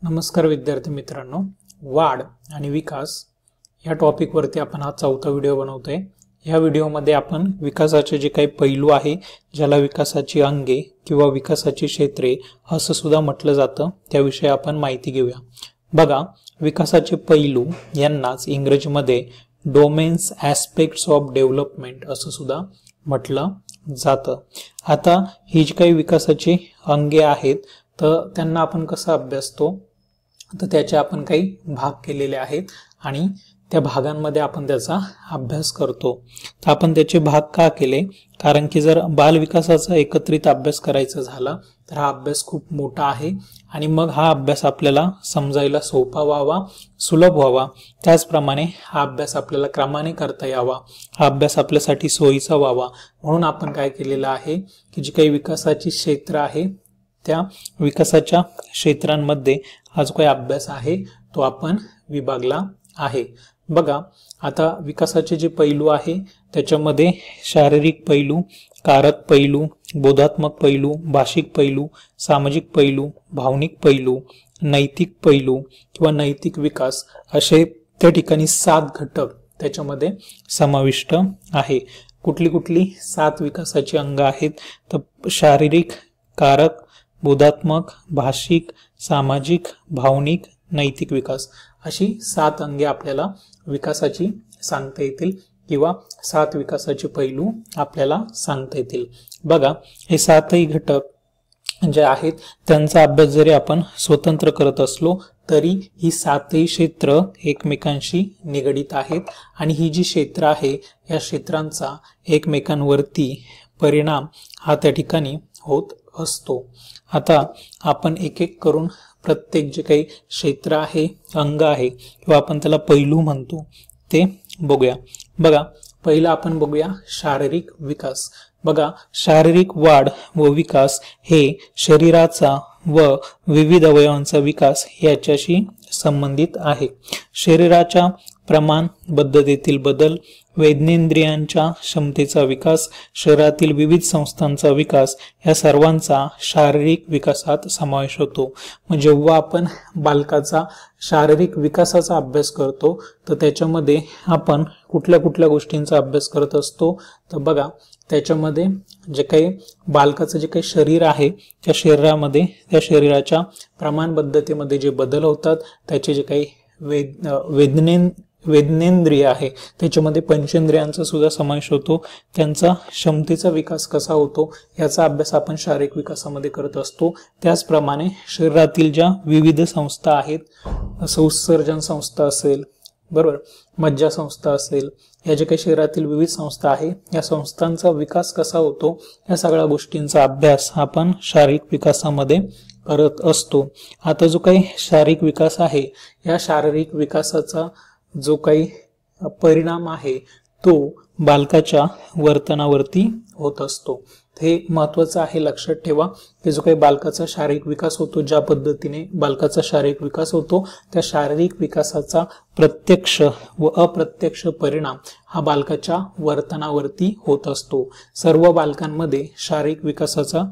नमस्कार विद्यार्थी मित्रांनो, वाढ आणि विकास या टॉपिक वरती आपण हा चौथा व्हिडिओ बनवतोय। या व्हिडिओमध्ये आपण विकासाचे जे काही पैलू आहे, ज्याला विकासाची अंगे किंवा विकासाची क्षेत्रे असं सुद्धा म्हटलं जातं, त्याविषयी आपण माहिती घेऊया। बघा, विकासाचे पैलू यांनाच इंग्रजीमध्ये डोमेन्स ॲस्पेक्ट्स ऑफ डेव्हलपमेंट असं सुद्धा म्हटलं जातं। आता ही जी काही विकासाची अंगे आहेत तर त्यांना आपण कसं अभ्यासतो, तर त्याचे आपण काही भाग केलेले आहेत आणि त्या भागांमध्ये आपण त्याचा अभ्यास करतो। तर आपण त्याचे भाग का केले, कारण की जर बाल विकासाचा एकत्रित अभ्यास करायचा झाला तर हा अभ्यास खूप मोठा आहे आणि मग हा अभ्यास आपल्याला समजायला सोपा व्हावा, सुलभ व्हावा। त्याचप्रमाणे हा अभ्यास आपल्याला क्रमाने करता यावा, हा अभ्यास आपल्यासाठी सोयीचा व्हावा, म्हणून आपण काय केलेलं आहे की जी काही विकासाची क्षेत्र आहे त्या विकासाच्या क्षेत्रांमध्ये हा जो काही अभ्यास आहे तो आपण विभागला आहे। बघा, आता विकासाचे जे पैलू आहे त्याच्यामध्ये शारीरिक पैलू, कारक पैलू, बोधात्मक पैलू, भाषिक पैलू, सामाजिक पैलू, भावनिक पैलू, नैतिक पैलू किंवा नैतिक विकास असे त्या ठिकाणी 7 घटक त्याच्यामध्ये समाविष्ट आहे। कुठली कुठली 7 विकासाची अंग आहेत, तर शारीरिक, कारक, बोधात्मक, भाषिक, सामाजिक, भावनिक, नैतिक विकास अशी 7 अंगे आपल्याला विकासाची सांगता येतील किंवा 7 विकासाचे पैलू आपल्याला सांगता येतील। बघा, हे 7ही घटक जे आहेत त्यांचा अभ्यास जरी आपण स्वतंत्र करत असलो तरी ही 7ही क्षेत्र एकमेकांशी निगडित आहेत आणि ही जी क्षेत्र आहे या क्षेत्रांचा एकमेकांवरती परिणाम हा त्या ठिकाणी होत असतो। आता आपण एक एक करून प्रत्येक जे काही क्षेत्र आहे, अंग आहे किंवा आपण त्याला पैलू म्हणतो ते बघूया। बघा, पहिला आपण बघूया शारीरिक विकास। बघा, शारीरिक वाढ व विकास हे शरीराचा व विविध अवयवांचा विकास याच्याशी संबंधित आहे। शरीराच्या प्रमाणबद्धतेतील बदल, वेदनेंद्रियांच्या क्षमतेचा विकास, शरीरातील विविध संस्थांचा विकास या सर्वांचा शारीरिक विकासात समावेश होतो। मग जेव्हा आपण बालकाचा शारीरिक विकासाचा अभ्यास करतो तर त्याच्यामध्ये आपण कुठल्या कुठल्या गोष्टींचा अभ्यास करत असतो, तर बघा त्याच्यामध्ये जे काही बालकाचं जे काही शरीर आहे त्या शरीरामध्ये, त्या शरीराच्या प्रमाणबद्धतेमध्ये जे बदल होतात, त्याचे जे काही वेदनेंद्रिय आहे त्याच्यामध्ये पंचेंद्रियांचा सुद्धा समावेश होतो, त्यांचा क्षमतेचा विकास कसा होतो याचा अभ्यास आपण शारीरिक विकासामध्ये करत असतो। त्याचप्रमाणे शरीरातील ज्या विविध संस्था आहेत, संसर्जन संस्था असेल, बरोबर, मज्जा संस्था असेल, या जे काही शरीरातील विविध संस्था आहे या संस्थांचा विकास कसा होतो या सगळ्या गोष्टींचा अभ्यास आपण शारीरिक विकासामध्ये करत असतो। आता जो काही शारीरिक विकास आहे या शारीरिक विकासाचा जो काही परिणाम आहे तो बालकाच्या वर्तनावरती होत असतो। हे महत्त्वाचं आहे, लक्षात ठेवा की जो काही बालकाचा शारीरिक विकास होतो, ज्या पद्धतीने बालकाचा शारीरिक विकास होतो त्या शारीरिक विकासाचा प्रत्यक्ष व अप्रत्यक्ष परिणाम हा बालकाच्या वर्तनावरती होत असतो। सर्व बालकांमध्ये शारीरिक विकासाचा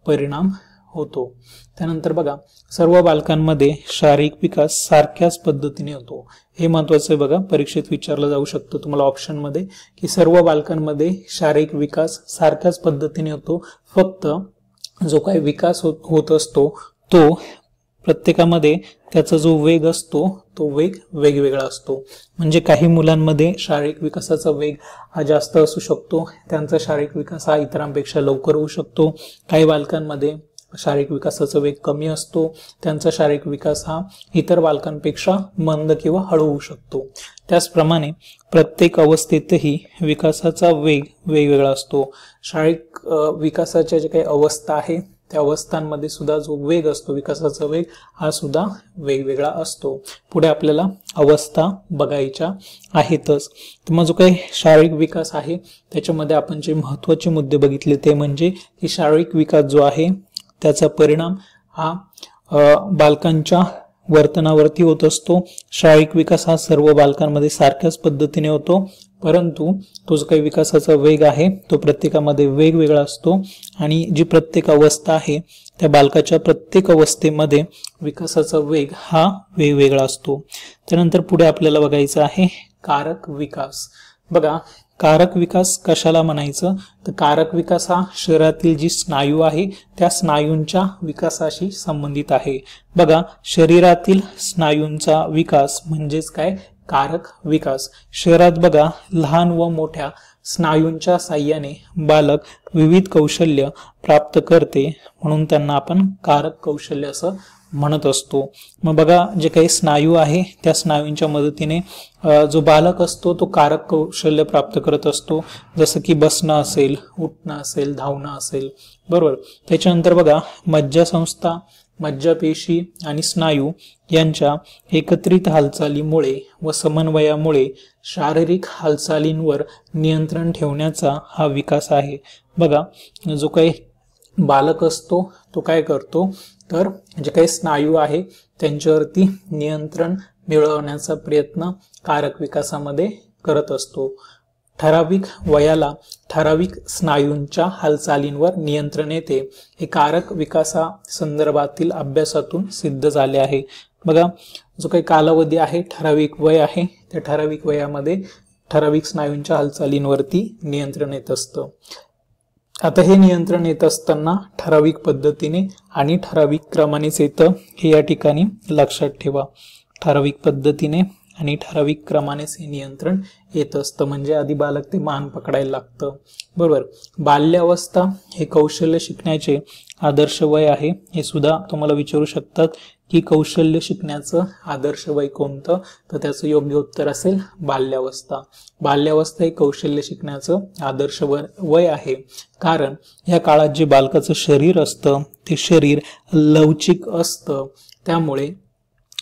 परिणाम होतो। त्यानंतर बघा, सर्व बालकांमध्ये शारीरिक विकास सारख्याच पद्धतीने होतो। हे महत्त्वाचं आहे, बघा परीक्षेत विचारलं जाऊ शकतं तुम्हाला ऑप्शन मध्ये की सर्व बालकांमध्ये शारीरिक विकास सारख्याच पद्धतीने होतो, फक्त जो काही विकास होत असतो तो प्रत्येकामध्ये त्याचा जो वेग असतो तो वेग वेगवेगळा असतो। म्हणजे काही मुलांमध्ये शारीरिक विकासाचा वेग हा जास्त असू शकतो, त्यांचा शारीरिक विकास हा इतरांपेक्षा लवकर होऊ शकतो। काही बालकांमध्ये शारीरिक विकासाचा वेग कमी असतो, त्यांचा शारीरिक विकास हा इतर बालकांपेक्षा मंद किंवा हळू होऊ शकतो। त्याचप्रमाणे प्रत्येक अवस्थेतही विकासाचा वेग वेगवेगळा असतो। शारीरिक विकासाच्या जे काही अवस्था आहे त्या अवस्थांमध्ये सुद्धा जो वेग असतो, विकासाचा वेग हा सुद्धा वेगवेगळा असतो। पुढे आपल्याला अवस्था बघायच्या आहेतच। तर मग जो काही शारीरिक विकास आहे त्याच्यामध्ये आपण जे महत्त्वाचे मुद्दे बघितले ते म्हणजे की शारीरिक विकास जो आहे त्याचा परिणाम हा बालकांच्या वर्तनावरती होत असतो। शारीरिक विकास हा सर्व बालकांमध्ये सारख्याच पद्धतीने होतो। परंतु तो जो काही विकासाचा वेग आहे तो प्रत्येकामध्ये वेगवेगळा असतो आणि जी प्रत्येक अवस्था आहे त्या बालकाच्या प्रत्येक अवस्थेमध्ये विकासाचा वेग हा वेगवेगळा असतो। त्यानंतर पुढे आपल्याला बघायचं आहे कारक विकास। बघा, कारक विकास कशाला म्हणायचं तर कारक विकास हा शरीरातील जी स्नायू आहे त्या स्नायूंच्या विकासाशी संबंधित आहे। बघा, शरीरातील स्नायूंचा विकास म्हणजेच काय कारक विकास। शरीरात बघा लहान व मोठ्या स्नायूंच्या साहाय्याने बालक विविध कौशल्य प्राप्त करते म्हणून त्यांना आपण कारक कौशल्य असं म्हणत असतो। मग बघा, जे काही स्नायू आहे त्या स्नायूंच्या मदतीने जो बालक असतो तो कारक कौशल्य प्राप्त करत असतो, जसं की बसणं असेल, उठणं असेल, धावणं असेल, बरोबर। त्याच्यानंतर बघा, मज्जासंस्था, मज्जापेशी आणि स्नायू यांच्या एकत्रित हालचालीमुळे व समन्वयामुळे शारीरिक हालचालींवर नियंत्रण ठेवण्याचा हा विकास आहे। बघा, जो काही बालक असतो तो काय करतो तर जे काही स्नायू आहे त्यांच्यावरती नियंत्रण मिळवण्याचा प्रयत्न कारक विकासामध्ये करत असतो। ठराविक वयाला ठराविक स्नायूंच्या हालचालींवर नियंत्रण येते हे कारक विकासा संदर्भातील अभ्यासातून सिद्ध झाले आहे। बघा, जो काही कालावधी आहे ठराविक वय आहे त्या ठराविक वयामध्ये ठराविक स्नायूंच्या हालचालींवरती नियंत्रण येत असतं। आता हे नियंत्रण येत असताना ठराविक पद्धतीने आणि ठराविक क्रमानेच येतं हे या ठिकाणी लक्षात ठेवा। ठराविक पद्धतीने आणि ठराविक क्रमानेच हे नियंत्रण येत असतं, म्हणजे आधी बालक ते मान पकडायला लागतं, बरोबर। बाल्यावस्था हे कौशल्य शिकण्याचे आदर्श वय आहे। हे सुद्धा तुम्हाला विचारू शकतात की कौशल्य शिकण्याचं आदर्श वय कोणतं, तर त्याचं योग्य उत्तर असेल बाल्यावस्था। बाल्यावस्था हे कौशल्य शिकण्याचं आदर्श वय आहे, कारण या काळात जे बालकाचं शरीर असतं ते शरीर लवचिक असतं, त्यामुळे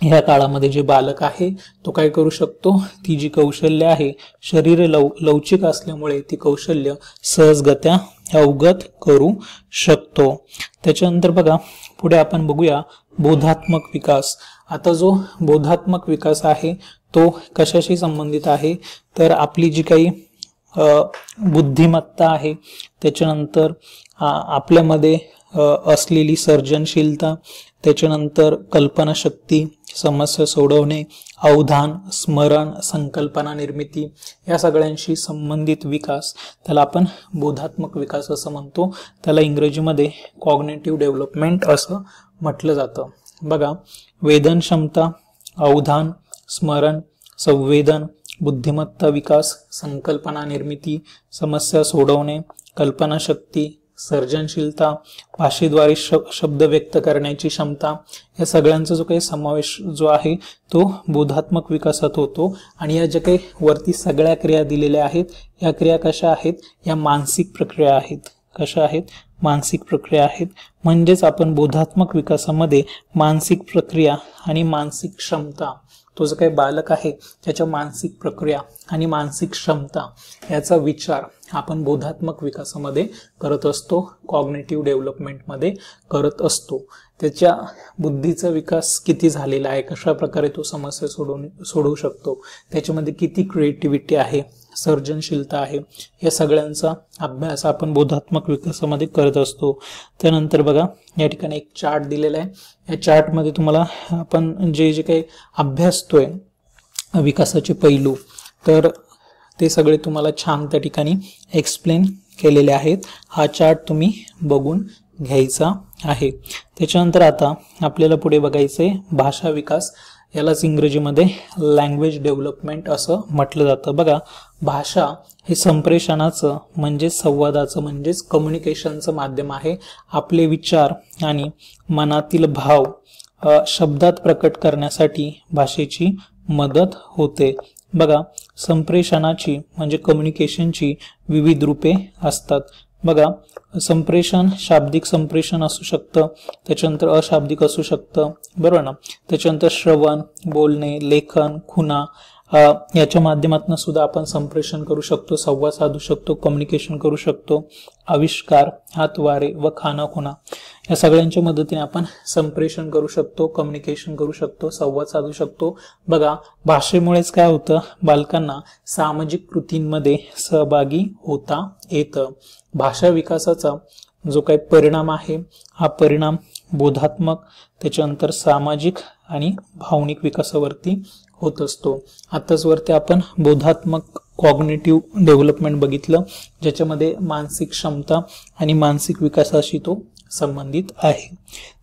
ह्या काळामध्ये जे बालक आहे तो काय करू शकतो, ती जी कौशल्य आहे शरीर लवचिक असल्यामुळे ती कौशल्य सहजगत्या अवगत करू शकतो। त्याच्यानंतर बघा, पुढे आपण बघूया बोधात्मक विकास। आता जो बोधात्मक विकास आहे तो कशाशी संबंधित आहे तर आपली जी काही बुद्धिमत्ता आहे, त्याच्यानंतर आपल्यामध्ये असलेली सर्जनशीलता, त्याच्यानंतर कल्पनाशक्ती, समस्या सोडवणे, अवधान, स्मरण, संकल्पना निर्मिती या सगळ्यांशी संबंधित विकास त्याला आपण बोधात्मक विकास असं म्हणतो। त्याला इंग्रजीमध्ये कॉग्निटिव्ह डेव्हलपमेंट असं म्हटलं जातं। बघा, वेदन क्षमता, अवधान, स्मरण, संवेदन, बुद्धिमत्ता विकास, संकल्पना निर्मिती, समस्या सोडवणे, कल्पनाशक्ती, सर्जनशीलता, भाषेद्वारे शब्द व्यक्त करण्याची क्षमता, या सगळ्यांचा जो काही समावेश जो आहे तो बोधात्मक विकासात होतो। आणि या ज्या काही वरती सगळ्या क्रिया दिलेल्या आहेत या क्रिया कशा आहेत, या मानसिक प्रक्रिया आहेत। कशा आहेत, मानसिक प्रक्रिया आहेत। म्हणजेच आपण बोधात्मक विकासामध्ये मानसिक प्रक्रिया आणि मानसिक क्षमता, तो जो काही बालक आहे त्याच्या मानसिक प्रक्रिया आणि मानसिक क्षमता याचा विचार आपण बोधात्मक विकासामध्ये करत असतो, कॉग्निटिव्ह डेव्हलपमेंटमध्ये करत असतो। त्याच्या बुद्धीचा विकास किती झालेला आहे, कशा प्रकारे तो समस्या सोडवू शकतो, त्याच्यामध्ये किती क्रिएटिव्हिटी आहे, सर्जनशीलता आहे, या सगळ्यांचा अभ्यास आपण बोधात्मक विकासामध्ये करत असतो। त्यानंतर बघा, या ठिकाणी एक चार्ट दिलेला आहे। या चार्टमध्ये तुम्हाला आपण जे जे काही अभ्यासतोय विकासाचे पैलू, तर ते सगळे तुम्हाला छान त्या ठिकाणी एक्सप्लेन केलेले आहेत। हा चार्ट तुम्ही बघून घ्यायचा आहे। त्याच्यानंतर आता आपल्याला पुढे बघायचे भाषा विकास, यालाच इंग्रजीमध्ये लँग्वेज डेव्हलपमेंट असं म्हटलं जातं। बघा, भाषा हे संप्रेषणाचं म्हणजे संवादाचं म्हणजेच कम्युनिकेशनचं माध्यम आहे। आपले विचार आणि मनातील भाव शब्दात प्रकट करण्यासाठी भाषेची मदत होते। बघा, संप्रेषणाची म्हणजे कम्युनिकेशनची विविध रूपे असतात। बघा, संप्रेषण शाब्दिक संप्रेषण असू शकतं, त्याच्यानंतर अशाब्दिक असू शकतं, बरोबर ना। त्याच्यानंतर श्रवण, बोलणे, लेखन, खुणा याच्या माध्यमातून सुद्धा आपण संप्रेषण करू शकतो, संवाद साधू शकतो, कम्युनिकेशन करू शकतो। आविष्कार, हातवारे व खानाखुणा या सगळ्यांच्या मदतीने आपण संप्रेषण करू शकतो, कम्युनिकेशन करू शकतो, संवाद साधू शकतो। बघा, भाषेमुळेच काय होतं, बालकांना सामाजिक कृतींमध्ये सहभागी होता येतं। भाषा विकासाचा जो काही परिणाम आहे, हा परिणाम बोधात्मक, त्याच्यानंतर सामाजिक आणि भावनिक विकासावरती होत असतो। आताच वरती आपण बोधात्मक कॉग्निटिव्ह डेव्हलपमेंट बघितलं, ज्याच्यामध्ये मानसिक क्षमता आणि मानसिक विकासाशी तो संबंधित आहे।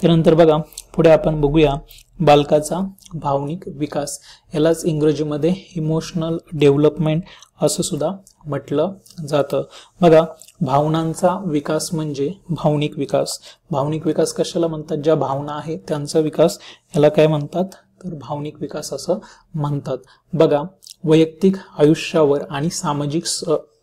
त्यानंतर बघा, पुढे आपण बघूया बालकाचा भावनिक विकास, यालाच इंग्रजीमध्ये इमोशनल डेव्हलपमेंट असं सुद्धा म्हटलं जातं। बघा, भावनांचा विकास म्हणजे भावनिक विकास। भावनिक विकास कशाला म्हणतात, ज्या भावना आहेत त्यांचा विकास, याला काय म्हणतात तर भावनिक विकास असं म्हणतात। बघा, वैयक्तिक आयुष्यावर आणि सामाजिक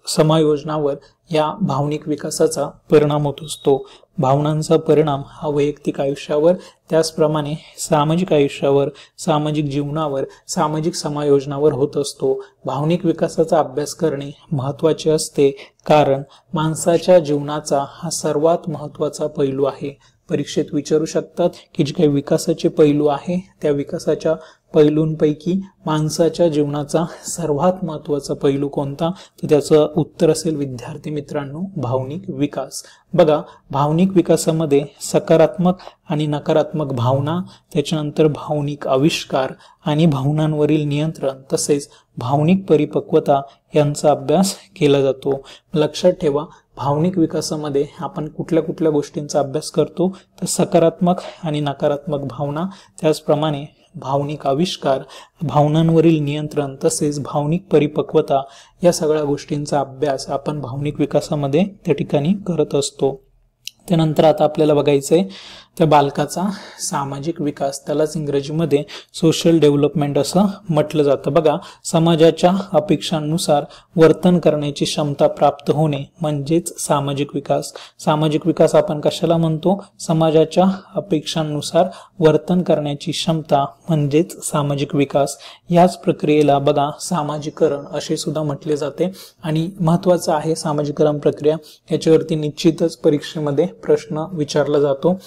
समायोजनावर या भावनिक विकासाचा परिणाम होत असतो। भावनांचा परिणाम हा वैयक्तिक आयुष्यावर, त्याचप्रमाणे सामाजिक आयुष्यावर, सामाजिक जीवनावर, सामाजिक समायोजनावर होत असतो। भावनिक विकासाचा अभ्यास करणे महत्त्वाचे असते, कारण माणसाच्या जीवनाचा हा सर्वात महत्त्वाचा पैलू आहे। परीक्षेत विचारू शकतात की जे काही विकासाचे पैलू आहे, त्या विकासाच्या पैलूंपैकी माणसाच्या जीवनाचा सर्वात महत्त्वाचा पैलू कोणता, तर त्याचं उत्तर असेल विद्यार्थी मित्रांनो भावनिक विकास। बघा, भावनिक विकासामध्ये सकारात्मक आणि नकारात्मक भावना, त्याच्यानंतर भावनिक आविष्कार आणि भावनांवरील नियंत्रण, तसेच भावनिक परिपक्वता यांचा अभ्यास केला जातो। लक्षात ठेवा, भावनिक विकासामध्ये आपण कुठल्या कुठल्या गोष्टींचा अभ्यास करतो, तर सकारात्मक आणि नकारात्मक भावना, त्याचप्रमाणे भावनिक आविष्कार, भावनांवरील नियंत्रण, तसेच भावनिक परिपक्वता, या सगळ्या गोष्टींचा अभ्यास आपण भावनिक विकासामध्ये त्या ठिकाणी करत असतो। त्यानंतर आता आपल्याला बघायचंय त्या बालकाचा सामाजिक विकास, त्यालाच इंग्रजीमध्ये सोशल डेव्हलपमेंट असं म्हटलं जातं। बघा, समाजाच्या अपेक्षांनुसार वर्तन करण्याची क्षमता प्राप्त होणे म्हणजेच सामाजिक विकास। सामाजिक विकास आपण कशाला म्हणतो, समाजाच्या अपेक्षांनुसार वर्तन करण्याची क्षमता म्हणजेच सामाजिक विकास। याच प्रक्रियेला बघा सामाजिकरण असे सुद्धा म्हटले जाते, आणि महत्त्वाचं आहे सामाजिकरण प्रक्रिया, याच्यावरती निश्चितच परीक्षेमध्ये प्रश्न विचारला जातो।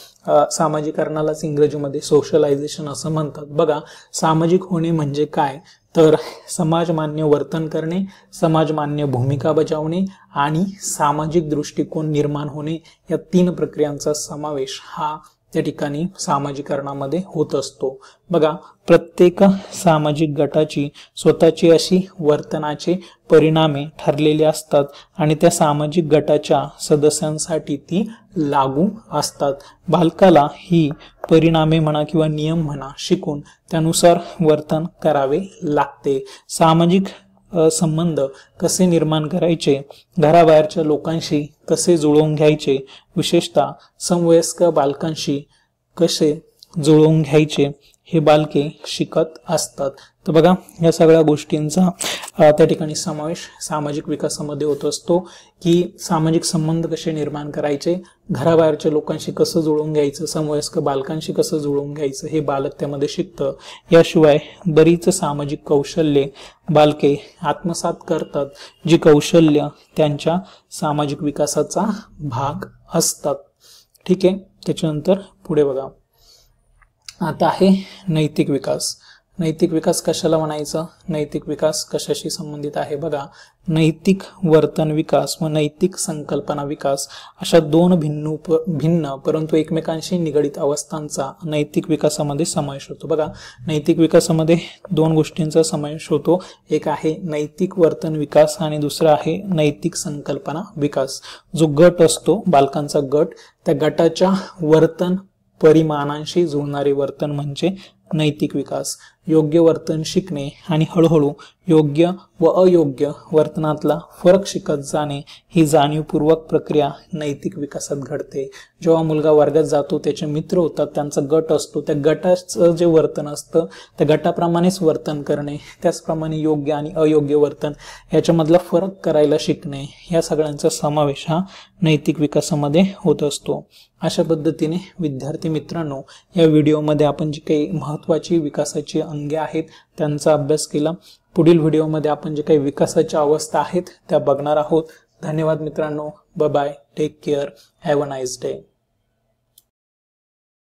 सामाजिकरणालाच इंग्रजीमध्ये सोशलायझेशन असं म्हणतात। बघा, सामाजिक होणे म्हणजे काय, तर समाजमान्य वर्तन करणे, समाजमान्य भूमिका बजावणे आणि सामाजिक दृष्टिकोन निर्माण होणे, या 3 प्रक्रियांचा समावेश हा त्या ठिकाणी सामाजिकरणामध्ये होत असतो। बघा, प्रत्येक सामाजिक गटाची स्वतःची अशी वर्तनाचे परिणामे ठरलेली असतात आणि त्या सामाजिक गटाच्या सदस्यांसाठी ती लागू असतात। बालकाला ही परिणामे म्हणा किंवा नियम म्हणा शिकून त्यानुसार वर्तन करावे लागते। सामाजिक संबंध कसे निर्माण करायचे, घराबाहेरच्या लोकांशी कसे जुळवून घ्यायचे, विशेषतः समवयस्क बालकांशी कसे जुळवून घ्यायचे, हे बालके शिकत असतात। तर बघा, या सगळ्या गोष्टींचा त्या ठिकाणी समावेश सामाजिक विकासामध्ये होत असतो, की सामाजिक संबंध कसे निर्माण करायचे, घराबाहेरच्या लोकांशी कसं जुळवून घ्यायचं, समवयस्क बालकांशी कसं जुळवून घ्यायचं, हे बालक त्यामध्ये शिकतं। याशिवाय बरीच सामाजिक कौशल्ये बालके आत्मसात करतात, जी कौशल्य त्यांच्या सामाजिक विकासाचा भाग असतात। ठीक आहे, त्याच्यानंतर पुढे बघा, आता आहे नैतिक विकास। नैतिक विकास कशाला म्हणायचं, नैतिक विकास कशाशी संबंधित आहे। बघा, नैतिक वर्तन विकास व नैतिक संकल्पना विकास अशा 2 भिन्न परंतु एकमेकांशी निगडित अवस्थांचा नैतिक विकासामध्ये समावेश होतो। बघा, नैतिक विकासामध्ये 2 गोष्टींचा समावेश होतो, एक आहे नैतिक वर्तन विकास आणि दुसरा आहे नैतिक संकल्पना विकास। जो गट असतो, बालकांचा गट, त्या गटाच्या वर्तन परिमाणांशी जुळणारे वर्तन म्हणजे नैतिक विकास। योग्य वर्तन शिकणे आणि हळूहळू योग्य व अयोग्य वर्तनातला फरक शिकत जाणे ही जाणीवपूर्वक प्रक्रिया नैतिक विकासात घडते। जेव्हा मुलगा वर्गात जातो, त्याचे मित्र होतात, त्यांचा गट असतो, त्या गटाचं जे वर्तन असतं त्या गटाप्रमाणेच वर्तन करणे, त्याचप्रमाणे योग्य आणि अयोग्य वर्तन याच्यामधला फरक करायला शिकणे, या सगळ्यांचा समावेश हा नैतिक विकासामध्ये होत असतो। अशा पद्धतीने विद्यार्थी मित्रांनो, या व्हिडिओमध्ये आपण जी काही महत्त्वाची विकासाची अंगे आहेत त्यांचा अभ्यास केला। पुढील व्हिडिओमध्ये आपण जे काही विकासाच्या अवस्था आहेत त्या बघणार आहोत। धन्यवाद मित्रांनो, bye bye, take care, have a nice day.